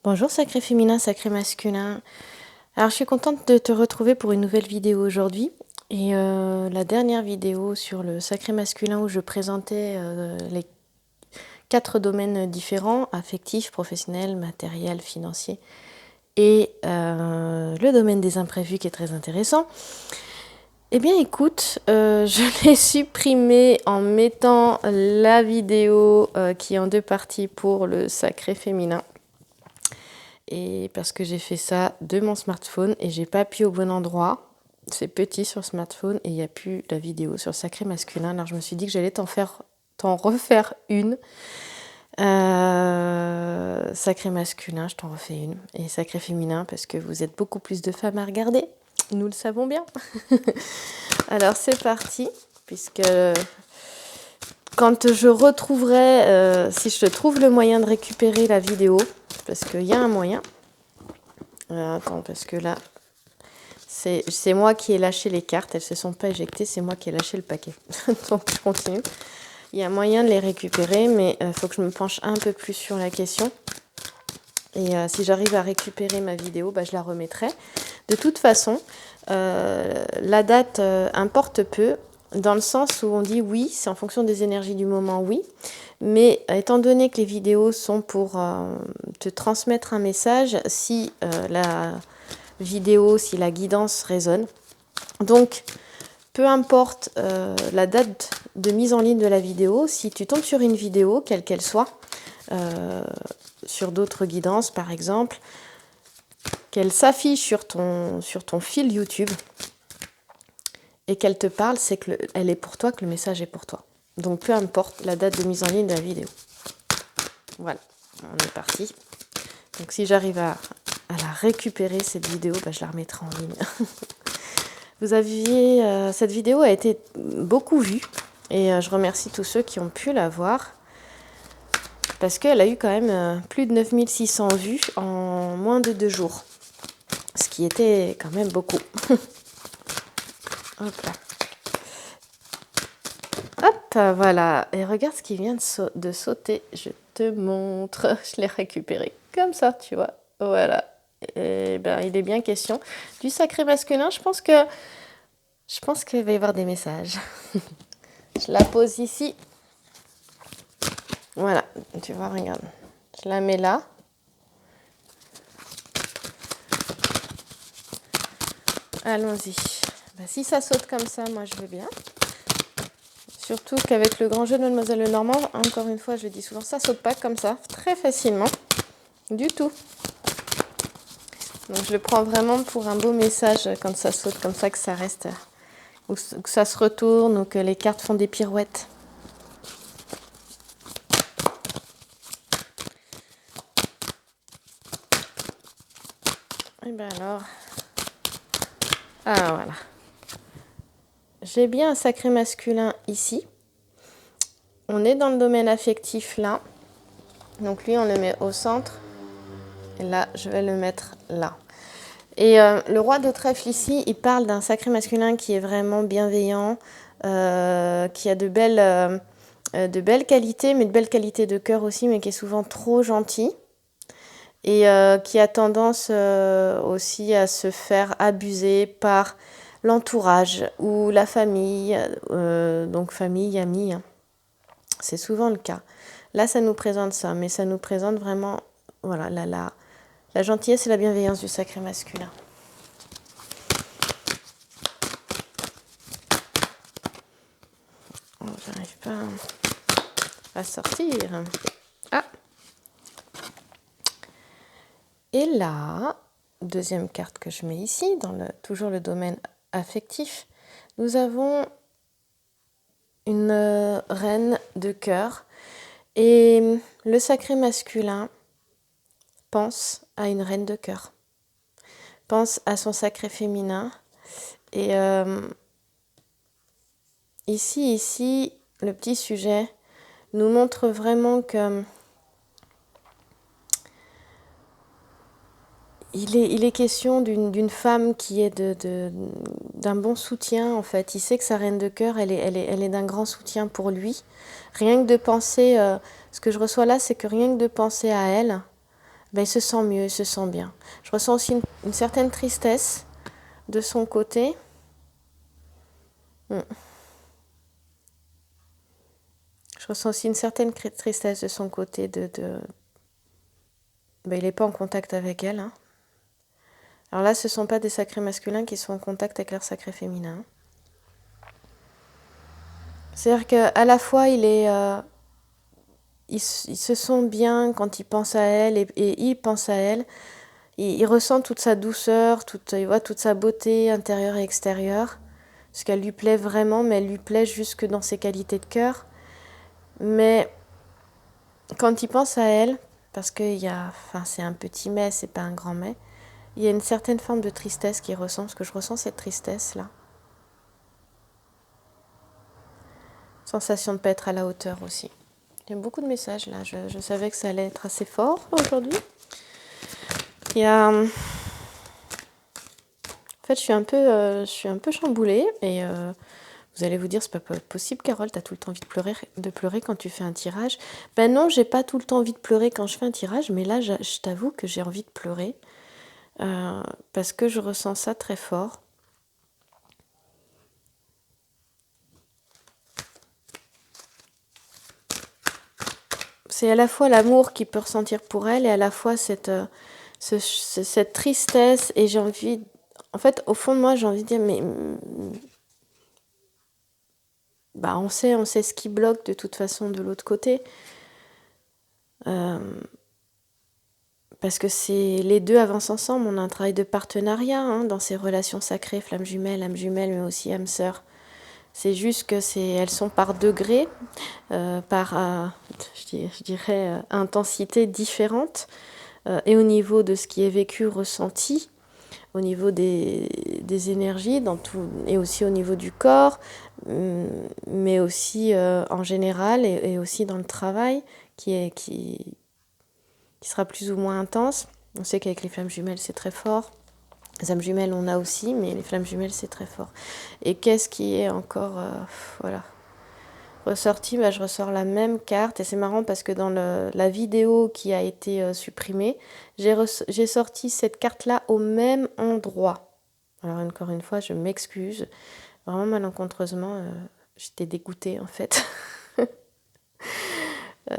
Bonjour sacré féminin, sacré masculin. Alors je suis contente de te retrouver pour une nouvelle vidéo aujourd'hui. Et la dernière vidéo sur le sacré masculin où je présentais les 4 domaines différents, affectif, professionnel, matériel, financier, et le domaine des imprévus qui est très intéressant. Eh bien écoute, je l'ai supprimé en mettant la vidéo qui est en 2 parties pour le sacré féminin. Et parce que j'ai fait ça de mon smartphone et j'ai pas appuyé au bon endroit. C'est petit sur le smartphone et il n'y a plus la vidéo sur le sacré masculin. Alors je me suis dit que j'allais t'en refaire une. Sacré masculin, je t'en refais une. Et sacré féminin, parce que vous êtes beaucoup plus de femmes à regarder. Nous le savons bien. Alors c'est parti, puisque quand je retrouverai, si je trouve le moyen de récupérer la vidéo, parce qu'il y a un moyen. Attends, parce que là, c'est moi qui ai lâché les cartes. Elles ne se sont pas éjectées, c'est moi qui ai lâché le paquet. Donc je continue. Il y a moyen de les récupérer, mais il faut que je me penche un peu plus sur la question. Et si j'arrive à récupérer ma vidéo, je la remettrai. De toute façon, la date importe peu, dans le sens où on dit oui, c'est en fonction des énergies du moment, oui. Mais étant donné que les vidéos sont pour te transmettre un message, si la vidéo, si la guidance résonne, donc peu importe la date de mise en ligne de la vidéo, si tu tombes sur une vidéo, quelle qu'elle soit, sur d'autres guidances par exemple, qu'elle s'affiche sur ton fil YouTube et qu'elle te parle, c'est qu'elle est pour toi, que le message est pour toi. Donc peu importe la date de mise en ligne de la vidéo. Voilà, on est parti. Donc si j'arrive à la récupérer, cette vidéo, je la remettrai en ligne. Vous aviez, cette vidéo a été beaucoup vue et je remercie tous ceux qui ont pu la voir parce qu'elle a eu quand même plus de 9600 vues en moins de 2 jours. Ce qui était quand même beaucoup. Hop là. Hop, voilà. Et regarde ce qui vient de sauter. Je te montre. Je l'ai récupéré comme ça, tu vois. Voilà. Et il est bien question du sacré masculin. Je pense qu'il va y avoir des messages. Je la pose ici. Voilà. Tu vois, regarde. Je la mets là. Allons-y. Si ça saute comme ça, moi je veux bien. Surtout qu'avec le grand jeu de Mademoiselle Lenormand, encore une fois, je dis souvent, ça saute pas comme ça, très facilement, du tout. Donc je le prends vraiment pour un beau message quand ça saute comme ça, que ça reste, ou que ça se retourne, ou que les cartes font des pirouettes. Et alors, ah voilà. J'ai bien un sacré masculin ici. On est dans le domaine affectif là. Donc lui, on le met au centre. Et là, je vais le mettre là. Et le roi de trèfle ici, il parle d'un sacré masculin qui est vraiment bienveillant, qui a de belles qualités, mais de belles qualités de cœur aussi, mais qui est souvent trop gentil. Et qui a tendance aussi à se faire abuser par l'entourage ou la famille, donc famille, amis. Hein. C'est souvent le cas. Là, ça nous présente ça, mais ça nous présente vraiment voilà, la gentillesse et la bienveillance du sacré masculin. Oh, j'arrive pas à sortir. Ah. Et là, deuxième carte que je mets ici, dans toujours le domaine affectif, nous avons une reine de cœur. Et le sacré masculin pense à une reine de cœur, pense à son sacré féminin. Et ici, le petit sujet nous montre vraiment que il est question d'une femme qui est d'un bon soutien, en fait. Il sait que sa reine de cœur, elle est d'un grand soutien pour lui. Rien que de penser, ce que je reçois là, c'est que rien que de penser à elle, Ben, il se sent mieux, il se sent bien. Je ressens aussi une certaine tristesse de son côté. Je ressens aussi une certaine tristesse de son côté. Ben, il n'est pas en contact avec elle. Hein. Alors là, ce ne sont pas des sacrés masculins qui sont en contact avec leur sacré féminin. C'est-à-dire qu'à la fois, il se sent bien quand il pense à elle et il pense à elle. Il ressent toute sa douceur, il voit toute sa beauté intérieure et extérieure. Parce qu'elle lui plaît vraiment, mais elle lui plaît jusque dans ses qualités de cœur. Mais quand il pense à elle, parce qu'il y a, enfin c'est un petit mais, c'est pas un grand mais, il y a une certaine forme de tristesse qu'il ressent, parce que je ressens cette tristesse-là. Sensation de ne pas être à la hauteur aussi. Il y a beaucoup de messages là, je savais que ça allait être assez fort aujourd'hui. Il y a... En fait, je suis un peu chamboulée et vous allez vous dire, c'est pas possible, Carole, t'as tout le temps envie de pleurer quand tu fais un tirage. Ben non, j'ai pas tout le temps envie de pleurer quand je fais un tirage, mais là, je t'avoue que j'ai envie de pleurer parce que je ressens ça très fort. C'est à la fois l'amour qu'il peut ressentir pour elle et à la fois cette tristesse et j'ai envie... En fait, au fond de moi, j'ai envie de dire, mais... Bah, on sait ce qui bloque de toute façon de l'autre côté. Parce que les deux avancent ensemble, on a un travail de partenariat hein, dans ces relations sacrées, flamme jumelle, mais aussi âme sœur. C'est juste que elles sont par degrés, par, je dirais, intensité différente, et au niveau de ce qui est vécu, ressenti, au niveau des énergies, et aussi au niveau du corps, mais aussi en général, et aussi dans le travail, qui sera plus ou moins intense. On sait qu'avec les flammes jumelles, c'est très fort. Les âmes jumelles, on a aussi, mais les flammes jumelles, c'est très fort. Et qu'est-ce qui est encore ressorti? Je ressors la même carte. Et c'est marrant parce que dans la vidéo qui a été supprimée, j'ai sorti cette carte-là au même endroit. Alors encore une fois, je m'excuse. Vraiment malencontreusement, j'étais dégoûtée en fait.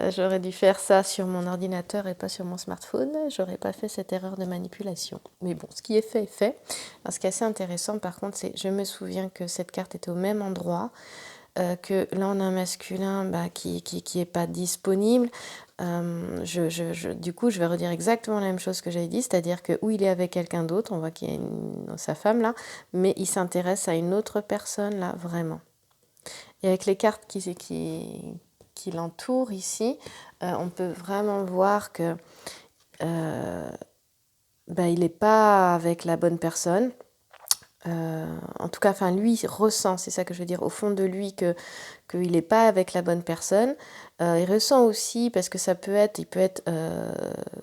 J'aurais dû faire ça sur mon ordinateur et pas sur mon smartphone. J'aurais pas fait cette erreur de manipulation. Mais bon, ce qui est fait est fait. Alors, ce qui est assez intéressant, par contre, c'est je me souviens que cette carte était au même endroit, que là on a un masculin qui est pas disponible. Du coup, je vais redire exactement la même chose que j'avais dit, c'est-à-dire que où il est avec quelqu'un d'autre, on voit qu'il y a sa femme là, mais il s'intéresse à une autre personne là, vraiment. Et avec les cartes qui l'entourent ici, on peut vraiment voir que il n'est pas avec la bonne personne. En tout cas, lui ressent, c'est ça que je veux dire, au fond de lui qu'il n'est pas avec la bonne personne. Il ressent aussi, parce que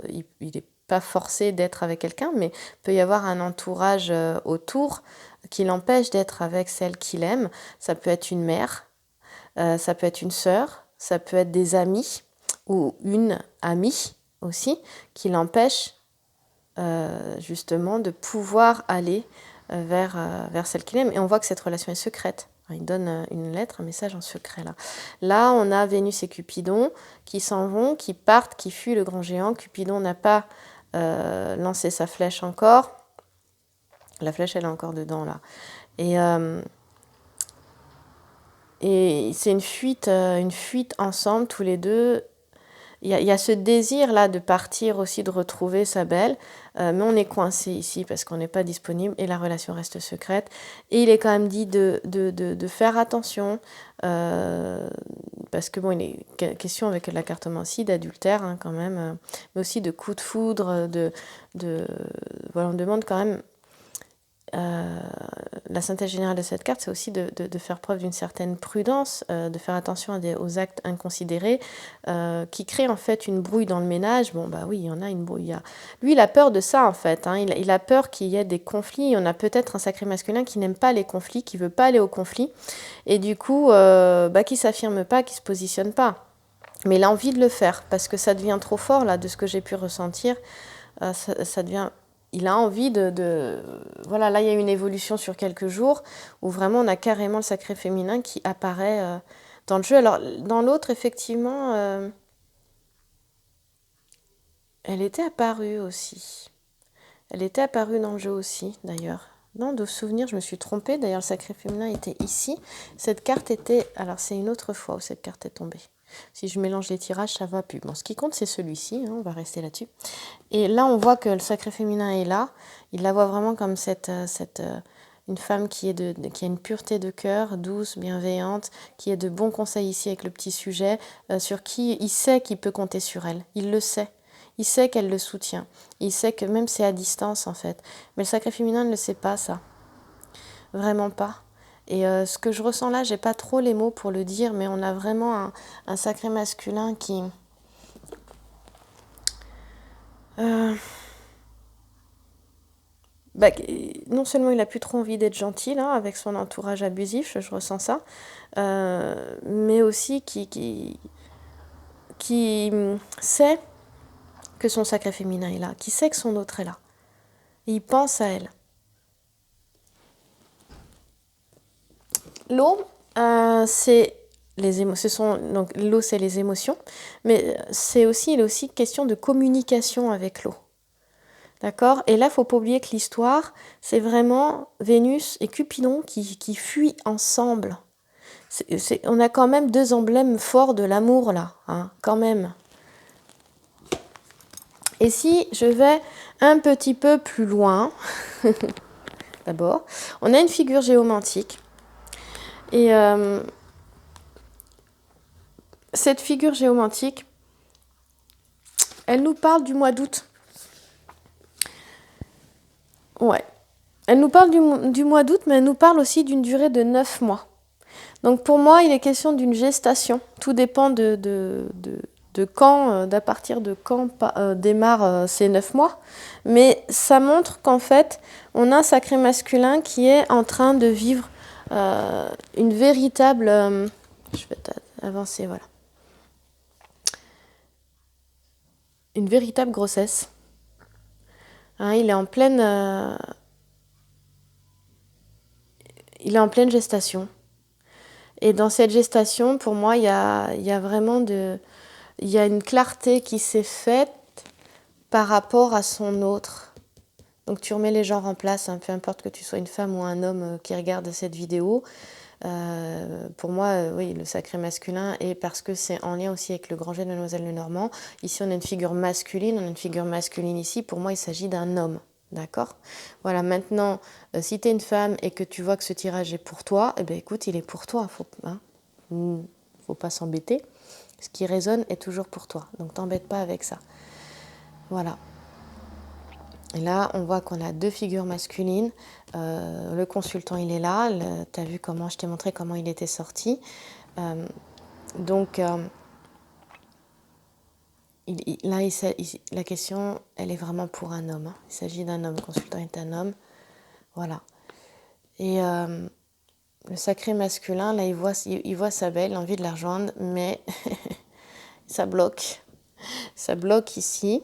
il n'est pas forcé d'être avec quelqu'un, mais il peut y avoir un entourage autour qui l'empêche d'être avec celle qu'il aime. Ça peut être une mère, ça peut être une sœur, ça peut être des amis ou une amie aussi qui l'empêche justement de pouvoir aller vers celle qu'il aime. Et on voit que cette relation est secrète. Il donne une lettre, un message en secret là. Là, on a Vénus et Cupidon qui s'en vont, qui partent, qui fuient le grand géant. Cupidon n'a pas lancé sa flèche encore. La flèche, elle est encore dedans là. Et c'est une fuite ensemble, tous les deux. Il y a ce désir-là de partir aussi, de retrouver sa belle, mais on est coincé ici parce qu'on n'est pas disponible et la relation reste secrète. Et il est quand même dit de faire attention, parce que bon, il est question avec la cartomancie d'adultère hein, quand même, mais aussi de coups de foudre, voilà, on demande quand même... la synthèse générale de cette carte, c'est aussi de faire preuve d'une certaine prudence, de faire attention aux actes inconsidérés qui créent en fait une brouille dans le ménage. Bon, bah oui, il y en a une brouille. Lui, il a peur de ça en fait. Hein. Il a peur qu'il y ait des conflits. On a peut-être un sacré masculin qui n'aime pas les conflits, qui ne veut pas aller au conflit et du coup, qui ne s'affirme pas, qui ne se positionne pas. Mais il a envie de le faire parce que ça devient trop fort, là, de ce que j'ai pu ressentir. Ça devient... Il a envie Voilà, là, il y a une évolution sur quelques jours où vraiment on a carrément le sacré féminin qui apparaît dans le jeu. Alors, dans l'autre, effectivement, elle était apparue aussi. Elle était apparue dans le jeu aussi, d'ailleurs. Non, de souvenir, je me suis trompée. D'ailleurs, le sacré féminin était ici. Cette carte était... Alors, c'est une autre fois où cette carte est tombée. Si je mélange les tirages, ça va plus. Bon, ce qui compte, c'est celui-ci. Hein, on va rester là-dessus. Et là, on voit que le sacré féminin est là. Il la voit vraiment comme une femme qui a une pureté de cœur, douce, bienveillante, qui a de bons conseils ici avec le petit sujet, sur qui il sait qu'il peut compter sur elle. Il le sait. Il sait qu'elle le soutient. Il sait que même c'est à distance, en fait. Mais le sacré féminin ne le sait pas, ça. Vraiment pas. Et ce que je ressens là, j'ai pas trop les mots pour le dire, mais on a vraiment un sacré masculin qui... non seulement il a plus trop envie d'être gentil là, avec son entourage abusif, je ressens ça, mais aussi qui sait que son sacré féminin est là, qui sait que son autre est là. Et il pense à elle. L'eau, c'est les émotions. Donc l'eau, c'est les émotions, mais il est aussi question de communication avec l'eau. D'accord? Et là, il ne faut pas oublier que l'histoire, c'est vraiment Vénus et Cupidon qui fuient ensemble. On a quand même deux emblèmes forts de l'amour, là, hein, quand même. Et si je vais un petit peu plus loin, d'abord, on a une figure géomantique. Et cette figure géomantique, elle nous parle du mois d'août. Ouais. Elle nous parle du mois d'août, mais elle nous parle aussi d'une durée de 9 mois. Donc pour moi, il est question d'une gestation. Tout dépend de quand, d'à partir de quand démarrent ces 9 mois. Mais ça montre qu'en fait, on a un sacré masculin qui est en train de vivre une véritable... je vais avancer, voilà. Une véritable grossesse. Hein, il est en pleine gestation. Et dans cette gestation, pour moi, il y a vraiment il y a une clarté qui s'est faite par rapport à son autre. Donc tu remets les genres en place, hein, peu importe que tu sois une femme ou un homme qui regarde cette vidéo. Pour moi, oui, le sacré masculin, et parce que c'est en lien aussi avec le grand jeu de Mademoiselle Lenormand. Ici, on a une figure masculine, ici. Pour moi, il s'agit d'un homme. D'accord? Voilà, maintenant, si tu es une femme et que tu vois que ce tirage est pour toi, eh bien écoute, il est pour toi. Faut pas s'embêter. Ce qui résonne est toujours pour toi. Donc t'embête pas avec ça. Voilà. Et là, on voit qu'on a deux figures masculines. Le consultant, il est là. Tu as vu je t'ai montré comment il était sorti. Là, la question, elle est vraiment pour un homme. Hein. Il s'agit d'un homme. Le consultant est un homme. Voilà. Et le sacré masculin, là, il voit sa belle, l'envie de la rejoindre, mais ça bloque. Ça bloque ici.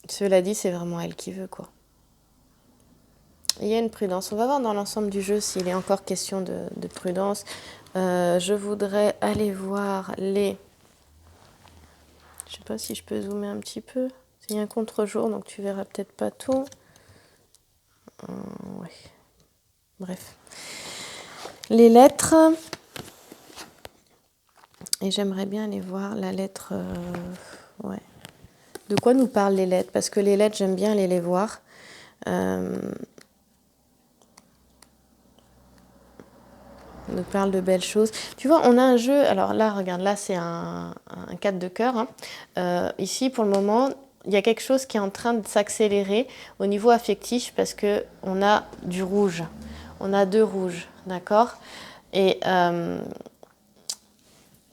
Cela dit, c'est vraiment elle qui veut, quoi. Il y a une prudence. On va voir dans l'ensemble du jeu s'il est encore question de prudence. Je voudrais aller voir les... Je sais pas si je peux zoomer un petit peu. Il y a un contre-jour, donc tu verras peut-être pas tout. Ouais. Bref. Les lettres. Et j'aimerais bien aller voir la lettre... ouais. De quoi nous parlent les lettres? Parce que les lettres, j'aime bien aller les voir. On nous parle de belles choses. Tu vois, on a un jeu... Alors là, regarde, là, c'est un 4 de cœur. Hein. Ici, pour le moment, il y a quelque chose qui est en train de s'accélérer au niveau affectif parce qu'on a du rouge. On a deux rouges, d'accord? Et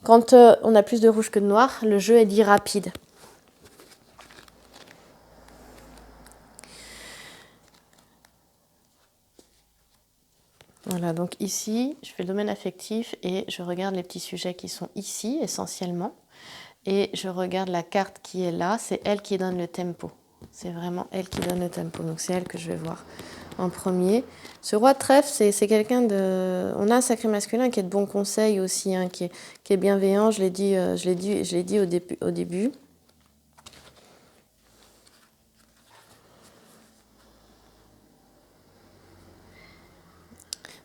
quand on a plus de rouge que de noir, le jeu est dit rapide. Voilà, donc ici, je fais le domaine affectif et je regarde les petits sujets qui sont ici, essentiellement. Et je regarde la carte qui est là, c'est elle qui donne le tempo. C'est vraiment elle qui donne le tempo, donc c'est elle que je vais voir en premier. Ce roi de trèfle, c'est quelqu'un de... On a un sacré masculin qui est de bon conseil aussi, hein, qui est bienveillant, je l'ai dit au début.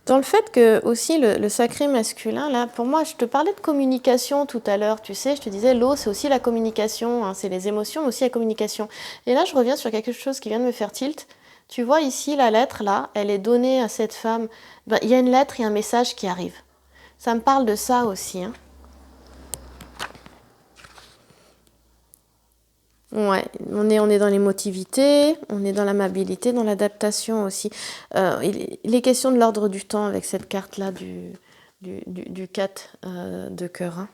Dans le fait que aussi le sacré masculin, là, pour moi, je te parlais de communication tout à l'heure, tu sais, je te disais l'eau, c'est aussi la communication, hein, c'est les émotions, mais aussi la communication. Et là, je reviens sur quelque chose qui vient de me faire tilt. Tu vois ici, la lettre, là, elle est donnée à cette femme. Ben, il y a une lettre, il y a un message qui arrive. Ça me parle de ça aussi, hein. Ouais, on est dans l'émotivité, on est dans l'amabilité, dans l'adaptation aussi. Il est question de l'ordre du temps avec cette carte-là du 4 de cœur, hein.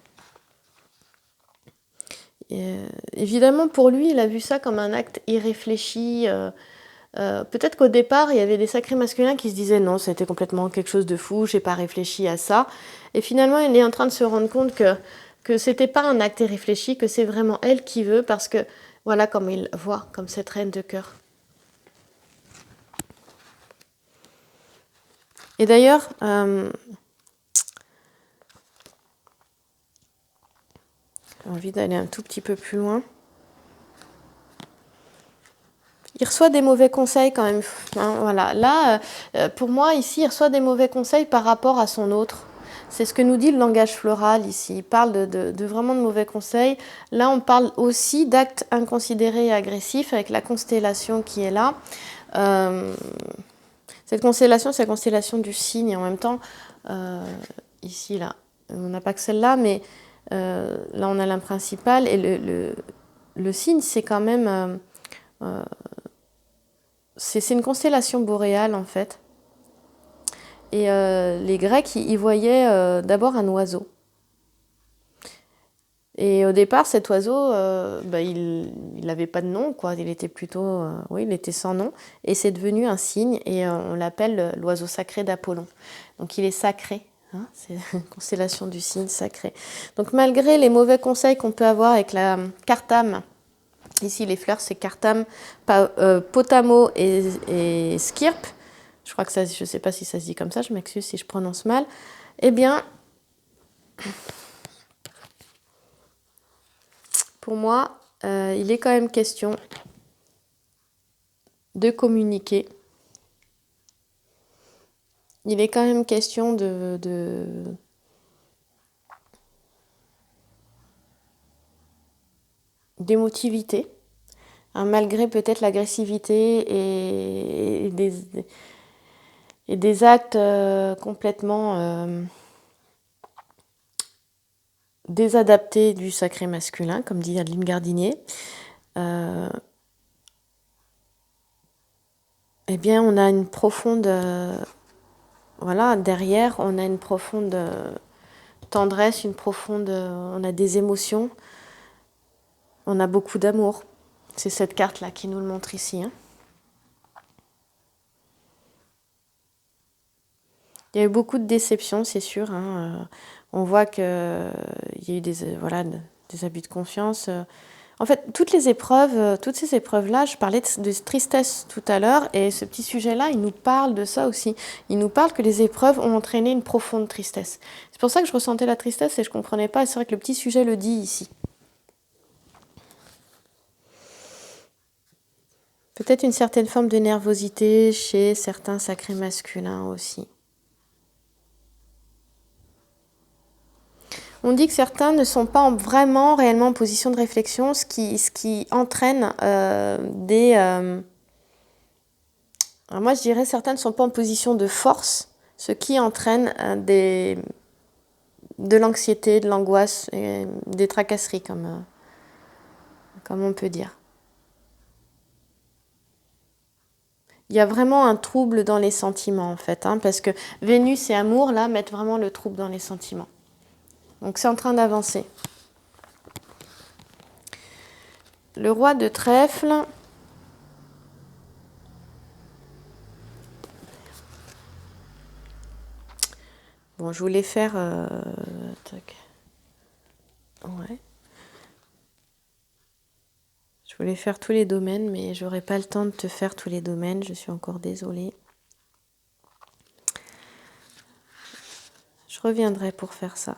Évidemment, pour lui, il a vu ça comme un acte irréfléchi. Peut-être qu'au départ, il y avait des sacrés masculins qui se disaient non, c'était complètement quelque chose de fou, j'ai pas réfléchi à ça. Et finalement, il est en train de se rendre compte que c'était pas un acte irréfléchi, que c'est vraiment elle qui veut, parce que voilà comme il voit, comme cette reine de cœur. Et d'ailleurs, j'ai envie d'aller un tout petit peu plus loin. Il reçoit des mauvais conseils quand même, hein, voilà. Là, pour moi, ici, il reçoit des mauvais conseils par rapport à son autre. C'est ce que nous dit le langage floral ici. Il parle de vraiment de mauvais conseils. Là, on parle aussi d'actes inconsidérés et agressifs avec la constellation qui est là. Cette constellation, c'est la constellation du cygne. Et en même temps, ici, là, on n'a pas que celle-là, mais là, on a l'un principal. Et le cygne, c'est quand même... c'est une constellation boréale, en fait. Et les Grecs, ils voyaient d'abord un oiseau. Et au départ, cet oiseau, il n'avait pas de nom, quoi. Il était plutôt, oui, il était sans nom. Et c'est devenu un cygne, et on l'appelle l'oiseau sacré d'Apollon. Donc il est sacré, hein, c'est une constellation du cygne sacré. Donc malgré les mauvais conseils qu'on peut avoir avec la cartame, ici les fleurs c'est cartame, potamo et skirp, je crois que ça, je ne sais pas si ça se dit comme ça, je m'excuse si je prononce mal, eh bien, pour moi, il est quand même question de communiquer. Il est quand même question d'émotivité, hein, malgré peut-être l'agressivité et des actes complètement désadaptés du sacré masculin, comme dit Adeline Gardinier. Eh bien, on a une profonde... voilà, derrière, on a une profonde tendresse, on a des émotions, on a beaucoup d'amour. C'est cette carte-là qui nous le montre ici, hein. Il y a eu beaucoup de déceptions, c'est sûr, hein. On voit qu'il y a eu des abus de confiance. En fait, toutes ces épreuves-là, je parlais de tristesse tout à l'heure, et ce petit sujet-là, il nous parle de ça aussi. Il nous parle que les épreuves ont entraîné une profonde tristesse. C'est pour ça que je ressentais la tristesse et je ne comprenais pas. C'est vrai que le petit sujet le dit ici. Peut-être une certaine forme de nervosité chez certains sacrés masculins aussi. On dit que certains ne sont pas vraiment réellement en position de réflexion, ce qui entraîne des... alors moi, je dirais certains ne sont pas en position de force, ce qui entraîne de l'anxiété, de l'angoisse, et des tracasseries, comme on peut dire. Il y a vraiment un trouble dans les sentiments, en fait, hein, parce que Vénus et Amour, là, mettent vraiment le trouble dans les sentiments. Donc c'est en train d'avancer. Le roi de trèfle. Bon, je voulais faire... Ouais. voulais faire tous les domaines, mais j'aurai pas le temps de te faire tous les domaines. Je suis encore désolée. Je reviendrai pour faire ça.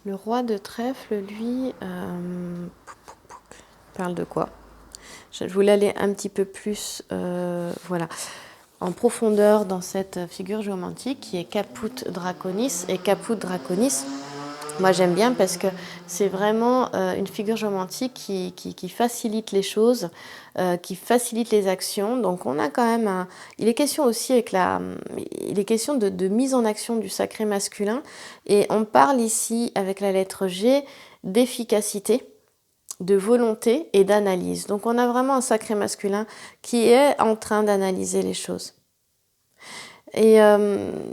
Le roi de trèfle, lui, parle de quoi? Je voulais aller un petit peu plus voilà, en profondeur dans cette figure géomantique qui est Caput Draconis. Et Caput Draconis, moi j'aime bien parce que c'est vraiment une figure géomantique qui facilite les choses, qui facilite les actions. Donc on a quand même il est question aussi il est question de mise en action du sacré masculin. Et on parle ici avec la lettre G d'efficacité, de volonté et d'analyse. Donc on a vraiment un sacré masculin qui est en train d'analyser les choses. Et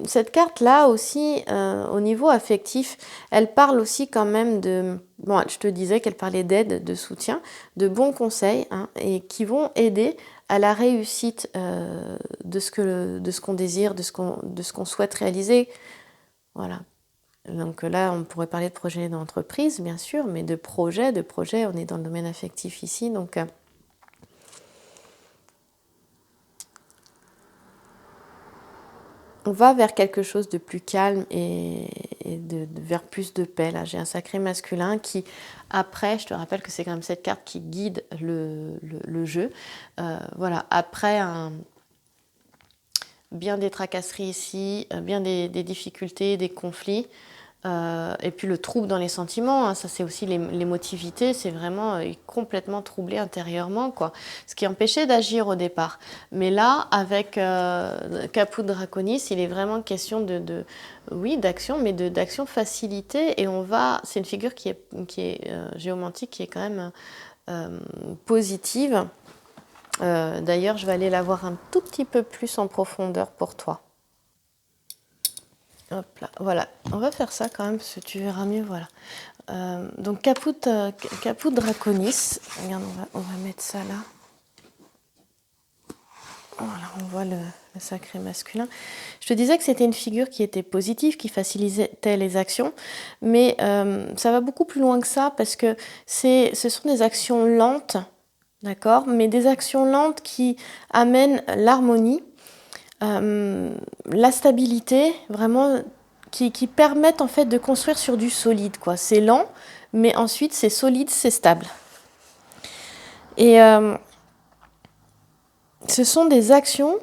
cette carte-là aussi, au niveau affectif, elle parle aussi quand même de... Bon, je te disais qu'elle parlait d'aide, de soutien, de bons conseils, hein, et qui vont aider à la réussite de ce qu'on désire, de ce qu'on souhaite réaliser. Voilà. Donc là, on pourrait parler de projet d'entreprise, bien sûr, mais de projet, on est dans le domaine affectif ici. Donc, on va vers quelque chose de plus calme et vers plus de paix. Là, j'ai un sacré masculin qui, après, je te rappelle que c'est quand même cette carte qui guide le jeu. Voilà, après bien des tracasseries ici, bien des difficultés, des conflits. Et puis le trouble dans les sentiments, hein, ça c'est aussi l'émotivité, c'est vraiment complètement troublé intérieurement, quoi. Ce qui empêchait d'agir au départ. Mais là, avec Caput Draconis, il est vraiment question oui, d'action, mais d'action facilitée. Et c'est une figure qui est géomantique, qui est quand même positive. D'ailleurs, je vais aller la voir un tout petit peu plus en profondeur pour toi. Hop là, voilà, on va faire ça quand même parce que tu verras mieux, voilà. Donc Caput Draconis, regarde, on va mettre ça là. Voilà, on voit le sacré masculin. Je te disais que c'était une figure qui était positive, qui facilitait les actions, mais ça va beaucoup plus loin que ça parce que ce sont des actions lentes, d'accord, mais des actions lentes qui amènent l'harmonie, la stabilité, vraiment, qui permettent en fait de construire sur du solide, quoi. C'est lent, mais ensuite c'est solide, c'est stable. Et ce sont des actions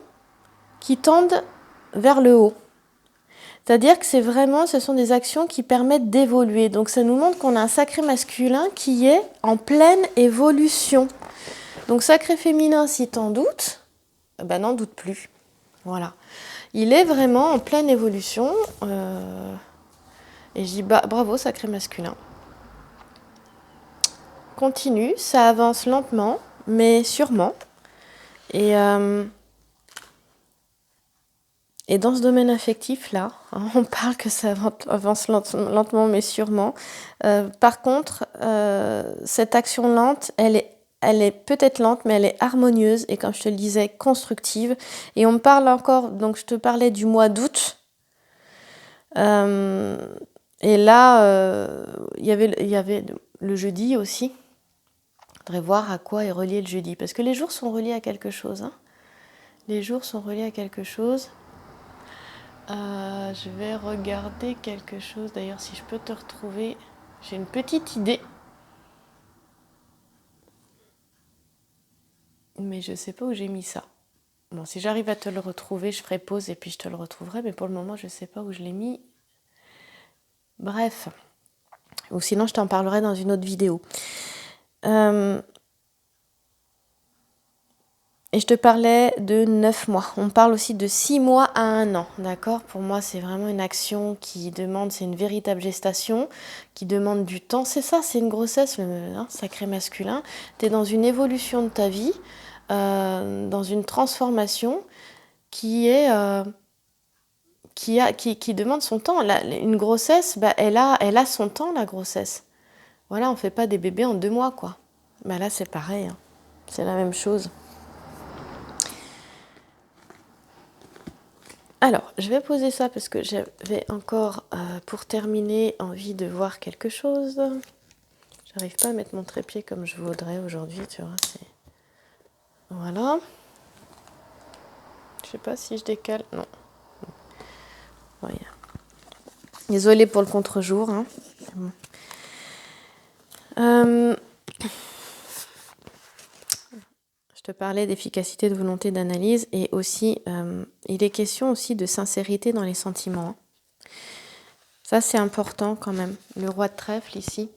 qui tendent vers le haut. C'est-à-dire que ce sont des actions qui permettent d'évoluer. Donc ça nous montre qu'on a un sacré masculin qui est en pleine évolution. Donc sacré féminin, si t'en doutes, ben n'en doute plus. Voilà. Il est vraiment en pleine évolution. Et je dis bravo, sacré masculin. Continue, ça avance lentement, mais sûrement. Et dans ce domaine affectif-là, on parle que ça avance lentement, mais sûrement. Par contre, cette action lente, elle est peut-être lente, mais elle est harmonieuse et, comme je te le disais, constructive. Et on me parle encore, donc je te parlais du mois d'août. Et là, il y avait le jeudi aussi. Il faudrait voir à quoi est relié le jeudi. Parce que les jours sont reliés à quelque chose. Hein. Les jours sont reliés à quelque chose. Je vais regarder quelque chose. D'ailleurs, si je peux te retrouver, j'ai une petite idée. Mais je ne sais pas où j'ai mis ça. Bon, si j'arrive à te le retrouver, je ferai pause et puis je te le retrouverai. Mais pour le moment, je ne sais pas où je l'ai mis. Bref. Ou sinon, je t'en parlerai dans une autre vidéo. Et je te parlais de 9 mois. On parle aussi de 6 mois à 1 an, d'accord? Pour moi, c'est vraiment une action c'est une véritable gestation, qui demande du temps. C'est ça, c'est une grossesse, sacré masculin. Tu es dans une évolution de ta vie, dans une transformation qui demande son temps. Une grossesse, elle a son temps, la grossesse. Voilà, on ne fait pas des bébés en 2 mois, quoi. Là, c'est pareil, hein. C'est la même chose. Alors, je vais poser ça parce que j'avais encore, pour terminer, envie de voir quelque chose. J'arrive pas à mettre mon trépied comme je voudrais aujourd'hui, tu vois. Voilà. Je sais pas si je décale. Non. Voilà. Désolée pour le contre-jour. Hein. Bon. Je te parlais d'efficacité, de volonté, d'analyse et aussi, il est question aussi de sincérité dans les sentiments. Ça, c'est important quand même. Le roi de trèfle ici,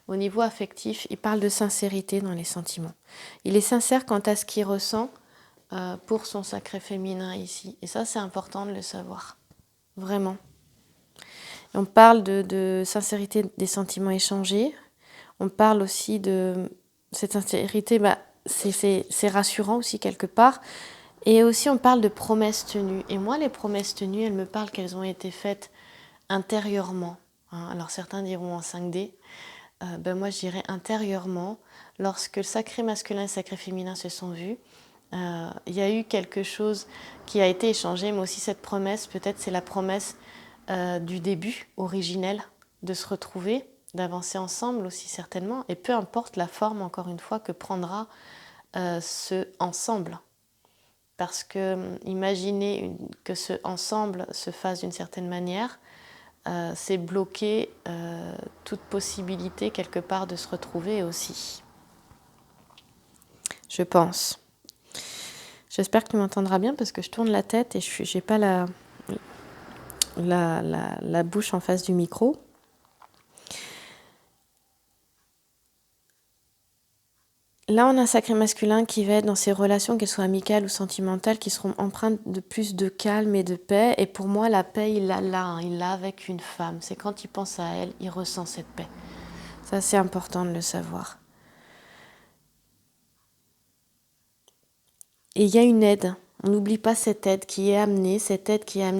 au niveau affectif, il parle de sincérité dans les sentiments. Il est sincère quant à ce qu'il ressent pour son sacré féminin ici. Et ça, c'est important de le savoir. Vraiment. On parle de sincérité des sentiments échangés. On parle aussi de cette sincérité, c'est rassurant aussi quelque part. Et aussi, on parle de promesses tenues. Et moi, les promesses tenues, elles me parlent qu'elles ont été faites intérieurement. Hein. Alors, certains diront en 5D. Moi, je dirais intérieurement. Lorsque le sacré masculin et le sacré féminin se sont vus, il y a eu quelque chose qui a été échangé, mais aussi cette promesse, peut-être c'est la promesse du début originel, de se retrouver, d'avancer ensemble aussi certainement, et peu importe la forme, encore une fois, que prendra ce ensemble. Parce que imaginer que ce ensemble se fasse d'une certaine manière, c'est bloquer toute possibilité quelque part de se retrouver aussi. Je pense. J'espère que tu m'entendras bien parce que je tourne la tête et je n'ai pas la bouche en face du micro. Là, on a un sacré masculin qui va être dans ses relations, qu'elles soient amicales ou sentimentales, qui seront empreintes de plus de calme et de paix. Et pour moi, la paix, il l'a là, hein, il l'a avec une femme. C'est quand il pense à elle, il ressent cette paix. Ça, c'est important de le savoir. Et il y a une aide. On n'oublie pas cette aide qui est amenée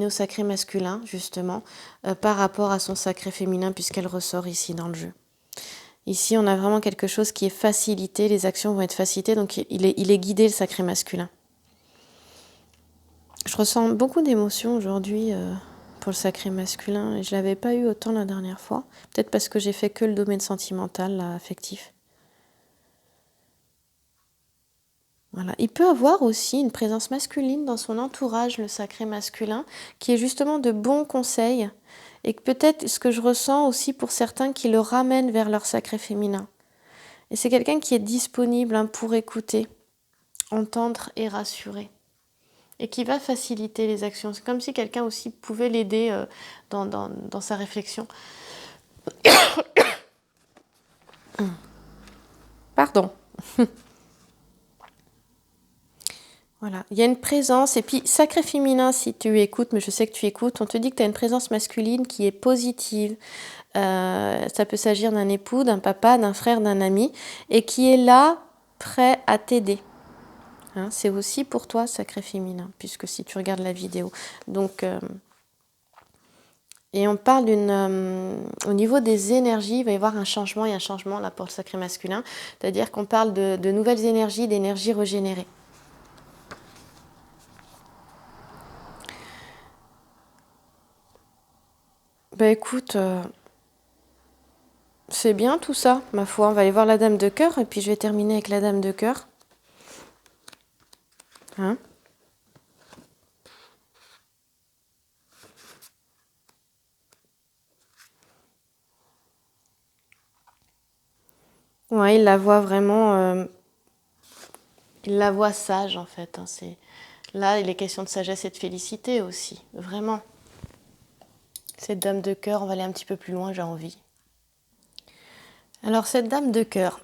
au sacré masculin, justement, par rapport à son sacré féminin, puisqu'elle ressort ici dans le jeu. Ici, on a vraiment quelque chose qui est facilité, les actions vont être facilitées, donc il est guidé, le sacré masculin. Je ressens beaucoup d'émotions aujourd'hui pour le sacré masculin, et je ne l'avais pas eu autant la dernière fois. Peut-être parce que j'ai fait que le domaine sentimental, là, affectif. Voilà. Il peut avoir aussi une présence masculine dans son entourage, le sacré masculin, qui est justement de bons conseils, et peut-être ce que je ressens aussi pour certains qui le ramènent vers leur sacré féminin. Et c'est quelqu'un qui est disponible pour écouter, entendre et rassurer, et qui va faciliter les actions. C'est comme si quelqu'un aussi pouvait l'aider dans sa réflexion. Pardon. Voilà, il y a une présence, et puis sacré féminin, si tu écoutes, mais je sais que tu écoutes, on te dit que tu as une présence masculine qui est positive. Ça peut s'agir d'un époux, d'un papa, d'un frère, d'un ami, et qui est là, prêt à t'aider. Hein, c'est aussi pour toi sacré féminin, puisque si tu regardes la vidéo. Donc, et on parle au niveau des énergies, il va y avoir un changement, il y a un changement là pour le sacré masculin, c'est-à-dire qu'on parle de nouvelles énergies, d'énergie régénérée. Écoute, c'est bien tout ça, ma foi. On va aller voir la dame de cœur et puis je vais terminer avec la dame de cœur. Hein? Ouais, il la voit vraiment... il la voit sage en fait. Hein, là, il est question de sagesse et de félicité aussi, vraiment. Cette dame de cœur, on va aller un petit peu plus loin, j'ai envie. Alors cette dame de cœur,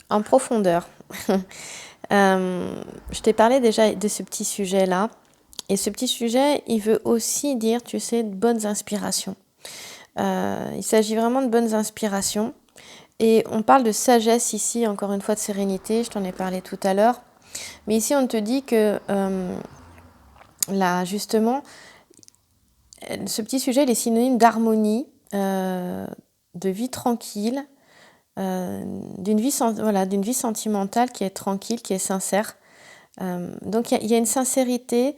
en profondeur, je t'ai parlé déjà de ce petit sujet-là. Et ce petit sujet, il veut aussi dire, tu sais, de bonnes inspirations. Il s'agit vraiment de bonnes inspirations. Et on parle de sagesse ici, encore une fois de sérénité, je t'en ai parlé tout à l'heure. Mais ici, on te dit que là, justement, ce petit sujet, il est synonyme d'harmonie, de vie tranquille, d'une vie sentimentale qui est tranquille, qui est sincère. Donc il y a une sincérité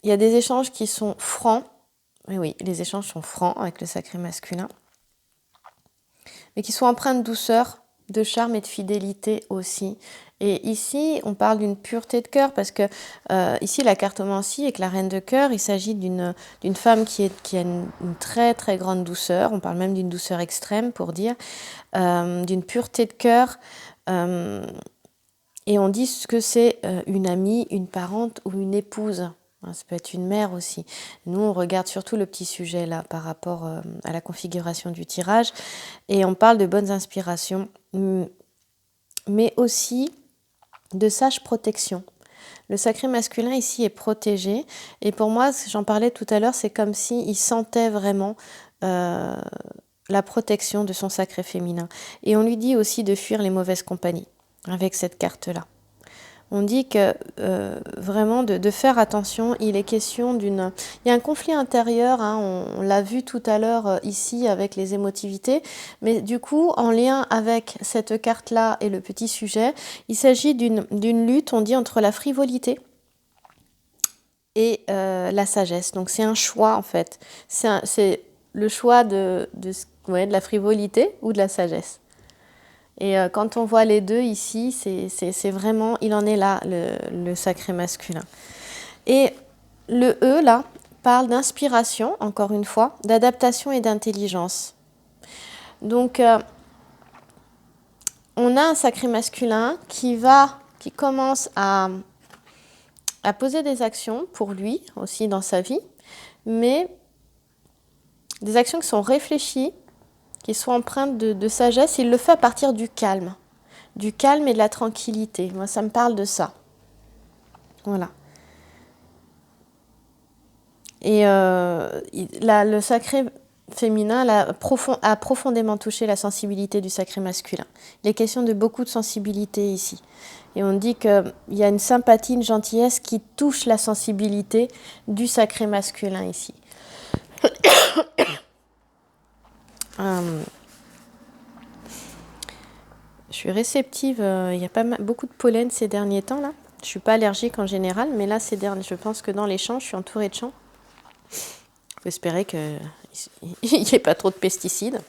il y a des échanges qui sont francs. Et oui, les échanges sont francs avec le sacré masculin. Mais qui sont empreints de douceur, de charme et de fidélité aussi. Et ici, on parle d'une pureté de cœur parce que ici, la cartomancie avec la reine de cœur, il s'agit d'une femme qui a une très très grande douceur. On parle même d'une douceur extrême pour dire, d'une pureté de cœur. Et on dit que c'est une amie, une parente ou une épouse. Ça peut être une mère aussi. Nous, on regarde surtout le petit sujet là par rapport à la configuration du tirage. Et on parle de bonnes inspirations, mais aussi de sage protection. Le sacré masculin ici est protégé. Et pour moi, j'en parlais tout à l'heure, c'est comme s'il sentait vraiment la protection de son sacré féminin. Et on lui dit aussi de fuir les mauvaises compagnies avec cette carte-là. On dit que vraiment de faire attention, il est question d'une... Il y a un conflit intérieur, hein, on l'a vu tout à l'heure ici avec les émotivités, mais du coup, en lien avec cette carte-là et le petit sujet, il s'agit d'une lutte, on dit, entre la frivolité et la sagesse. Donc c'est un choix en fait. C'est le choix de la frivolité ou de la sagesse. Et quand on voit les deux ici, c'est vraiment, il en est là, le sacré masculin. Et le E, là, parle d'inspiration, encore une fois, d'adaptation et d'intelligence. Donc, on a un sacré masculin qui commence à poser des actions pour lui, aussi dans sa vie, mais des actions qui sont réfléchies, qui sont empreintes de sagesse. Il le fait à partir du calme et de la tranquillité. Moi, ça me parle de ça. Voilà. Et le sacré féminin a profondément touché la sensibilité du sacré masculin. Il est question de beaucoup de sensibilité ici. Et on dit qu'il y a une sympathie, une gentillesse qui touche la sensibilité du sacré masculin ici. Je suis réceptive, il y a beaucoup de pollen ces derniers temps là. Je ne suis pas allergique en général, mais là je pense que dans les champs, je suis entourée de champs. Il faut espérer qu'il n'y ait pas trop de pesticides.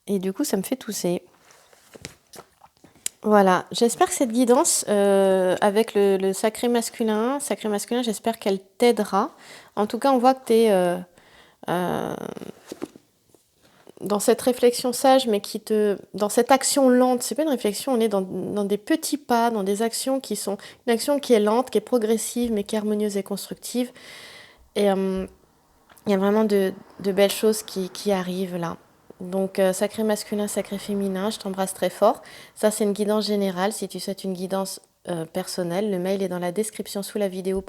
Et du coup, ça me fait tousser. Voilà, j'espère que cette guidance avec le sacré masculin, j'espère qu'elle t'aidera. En tout cas, on voit que tu es dans cette réflexion sage, mais dans cette action lente. C'est pas une réflexion, on est dans des petits pas, dans des actions une action qui est lente, qui est progressive, mais qui est harmonieuse et constructive. Et il y a vraiment de belles choses qui arrivent là. Donc, sacré masculin, sacré féminin, je t'embrasse très fort. Ça, c'est une guidance générale. Si tu souhaites une guidance personnelle, le mail est dans la description sous la vidéo.